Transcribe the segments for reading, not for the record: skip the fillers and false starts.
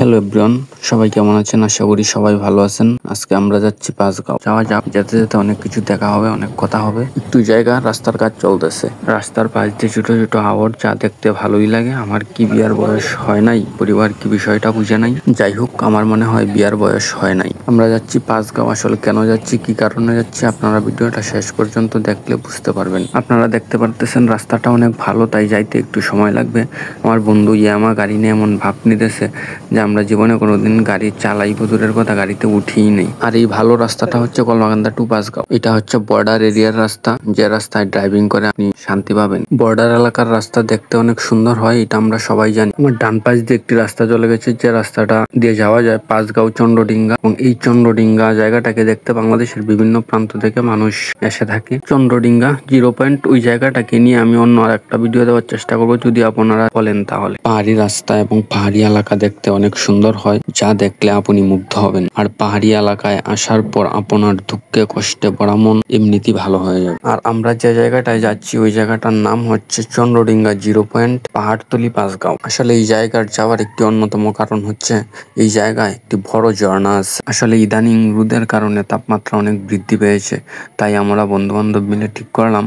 Hello everyone, সবাই কেমন আছেন? আশা করি সবাই ভালো আছেন। আজকে আমরা যাচ্ছি পাঁচগাঁও। যাওয়া যাক, যেতে যেতে অনেক কিছু দেখা হবে, অনেক কথা হবে। একটু জায়গা রাস্তার কাজ চলতেছে, রাস্তার পাশ দিয়ে ছোট ছোট হাওর, যা দেখতে ভালোই লাগে। আমার কি বিয়ার বয়স হয় নাই, পরিবার কি বিষয়টা বুঝে নাই। যাই হোক, আমার মনে হয় বিয়ার বয়স হয় নাই। আমরা যাচ্ছি পাঁচগাঁও। আসলে কেন যাচ্ছি, কি কারণে যাচ্ছি, আপনারা ভিডিওটা শেষ পর্যন্ত দেখলে বুঝতে পারবেন। আপনারা দেখতে পারতেছেন রাস্তাটা অনেক ভালো, তাই যাইতে একটু সময় লাগবে। আমার বন্ধু ইয়ামা গাড়ি নিয়ে এমন ভাব নিতেছে যে আমরা জীবনে কোনোদিন গাড়ি চালাইবো, দূরের কথা গাড়িতে উঠিই নেই। আর এই ভালো রাস্তাটা হচ্ছে কলমাকান্দা টু পাঁচগাঁও। এটা হচ্ছে বর্ডার এরিয়ার রাস্তা, যে রাস্তায় ড্রাইভিং করে আপনি শান্তি পাবেন। বর্ডার এলাকার রাস্তা দেখতে অনেক সুন্দর হয়, এটা আমরা সবাই জানি। আমার ডান পাশ দিয়ে একটি রাস্তা চলে গেছে, যে রাস্তাটা দিয়ে যাওয়া যায় পাঁচগাঁও চন্দ্রডিঙ্গা। এবং এই চন্দ্রডিঙ্গা জায়গাটাকে দেখতে বাংলাদেশের বিভিন্ন প্রান্ত থেকে মানুষ এসে থাকে। চন্দ্রডিঙ্গা 0 পয়েন্ট, ওই জায়গাটাকে নিয়ে আমি অন্য একটা ভিডিও দেওয়ার চেষ্টা করবো, যদি আপনারা বলেন তাহলে। পাহাড়ি রাস্তা এবং পাহাড়ি এলাকা দেখতে অনেক সুন্দর হয়, যা দেখলে আপনি মুগ্ধ হবেন। আর পাহাড়ি এলাকায় আসার পর আপনার দুঃখে কষ্টে ভরা মন এমনিতেই ভালো হয়ে যাবে। আর আমরা যে জায়গাটায় যাচ্ছি ওই জায়গাটার নাম হচ্ছে চন্দ্রডিঙ্গা 0 পয়েন্ট, পাহাড়তলি পাঁচগাঁও। আসলে এই জায়গার যাওয়ার একটি অন্যতম কারণ হচ্ছে এই জায়গায় একটি বড় ঝর্ণা আছে। আসলে ইদানিং রোদের কারণে তাপমাত্রা অনেক বৃদ্ধি পেয়েছে, তাই আমরা বন্ধু বান্ধব মিলে ঠিক করলাম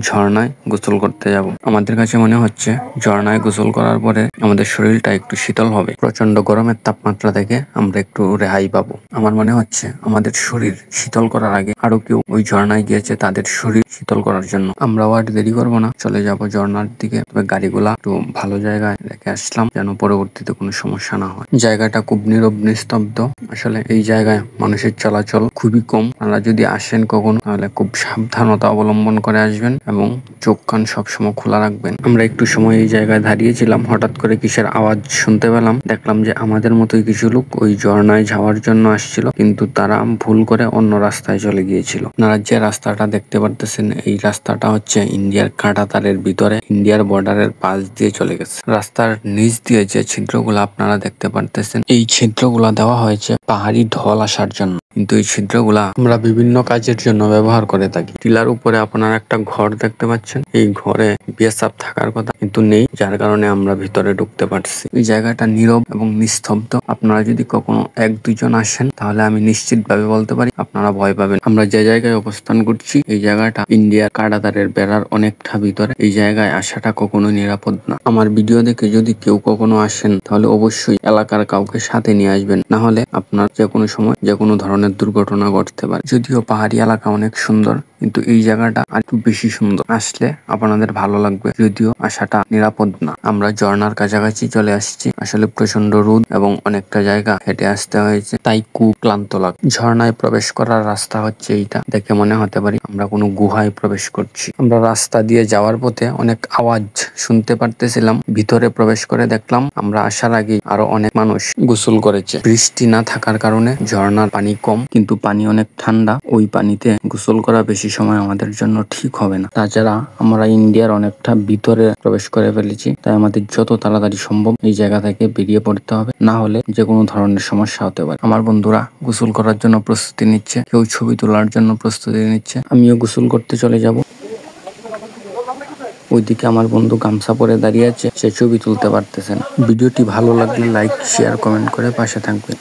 ঝর্ণায় গোসল করতে যাব। আমাদের কাছে মনে হচ্ছে ঝর্ণায় গোসল করার পরে আমাদের শরীরটা একটু শীতল হবে। প্রচন্ড গরমের তাপমাত্রা থেকে আমরা একটু রেহাই পাবো। আমার মনে হচ্ছে আমাদের শরীর শীতল করার আগে আরো কেউ ওই ঝর্ণায় গিয়েছে তাদের শরীর শীতল করার জন্য। আমরাও আর দেরি করবো না, চলে যাব ঝর্ণার দিকে। তবে গাড়িগুলা একটু ভালো জায়গায় রেখে আসলাম, যেন পরবর্তীতে কোনো সমস্যা না হয়। জায়গাটা খুব নীরব নিস্তব্ধ। আসলে এই জায়গায় মানুষের চলাচল খুবই কম। আপনারা যদি আসেন কখনো, তাহলে খুব সাবধানতা অবলম্বন করে আসবেন এবং চোখ কান সবসময় খোলা রাখবেন। আমরা একটু সময় এই জায়গায় দাঁড়িয়েছিলাম, হঠাৎ করে কিসের আওয়াজ শুনতে পেলাম। দেখলাম যে আমাদের মতোই কিছু লোক ওই ঝর্ণায় যাওয়ার জন্য আসছিল, কিন্তু তারা ভুল করে অন্য রাস্তায় চলে গিয়েছিল। আপনারা যে রাস্তাটা দেখতে পারতেছেন, এই রাস্তাটা হচ্ছে ইন্ডিয়ার কাঁটাতারের ভিতরে, ইন্ডিয়ার বর্ডারের পাশ দিয়ে চলে গেছে। রাস্তার নিচ দিয়ে যে ছিদ্রগুলো আপনারা দেখতে পারতেছেন, এই ছিদ্রগুলা দেওয়া হয়েছে পাহাড়ি ঢল আসার জন্য। কিন্তু এই ছিদ্রগুলা আমরা বিভিন্ন কাজের জন্য ব্যবহার করে থাকি। টিলার উপরে আপনারা একটা ঘর দেখতে পাচ্ছেন, এই ঘরে বিএসএফ থাকার কথা কিন্তু নেই, যার কারণে আমরা ভিতরে ঢুকতে পারছি। এই জায়গাটা নীরব এবং নিস্তব্ধ। আপনারা যদি কখনো 1-2 জন আসেন, তাহলে আমি নিশ্চিত ভাবে বলতে পারি আপনারা ভয় পাবেন। আমরা যে জায়গায় অবস্থান করছি এই জায়গাটা ইন্ডিয়ার কাঁটাতারের বেড়ার অনেকটা ভিতরে। এই জায়গায় আসাটা কখনো নিরাপদ না। আমার ভিডিও দেখে যদি কেউ কখনো আসেন, তাহলে অবশ্যই এলাকার কাউকে সাথে নিয়ে আসবেন, না হলে আপনার যে কোনো সময় যে কোনো ধরনের দুর্ঘটনা ঘটতে পারে। যদিও পাহাড়ি এলাকা অনেক সুন্দর, কিন্তু এই জায়গাটা আরেকটু বেশি সুন্দর। আসলে আপনাদের ভালো লাগবে, যদিও আসাটা নিরাপদ না। আমরা ঝর্ণার কাছাকাছি চলে আসছি। আসলে প্রচন্ড রোদ এবং অনেকটা জায়গা হেঁটে আসতে হয়েছে, তাই খুব ক্লান্ত লাগে। ঝর্ণায় প্রবেশ করার রাস্তা হচ্ছে এইটা। দেখে মনে হতে পারি আমরা কোনো গুহায় প্রবেশ করছি। আমরা রাস্তা দিয়ে যাওয়ার পথে অনেক আওয়াজ শুনতে পারতেছিলাম। ভিতরে প্রবেশ করে দেখলাম আমরা আসার আগে আরো অনেক মানুষ গোসল করেছে। বৃষ্টি না থাকার কারণে ঝর্ণার পানি কম, কিন্তু পানি অনেক ঠান্ডা। ওই পানিতে গোসল করা বেশি সময় আমাদের জন্য ঠিক হবে না। তাছাড়া আমরা ইন্ডিয়ার অনেকটা ভিতরে প্রবেশ করে ফেলেছি, তাই আমাদের যত তাড়াতাড়ি সম্ভব এই জায়গা থেকে বেরিয়ে পড়তে হবে, না হলে যে কোনো ধরনের সমস্যা হতে পারে। আমার বন্ধুরা গোসল করার জন্য প্রস্তুতি নিচ্ছে, কেউ ছবি তোলার জন্য প্রস্তুতি নিচ্ছে। আমিও গোসল করতে চলে যাব। ওইদিকে আমার বন্ধু গামছা পরে দাঁড়িয়ে আছে, সে ছবি তুলতে পারতেছে না। ভিডিওটি ভালো লাগলে লাইক, শেয়ার, কমেন্ট করে পাশে থাকবেন।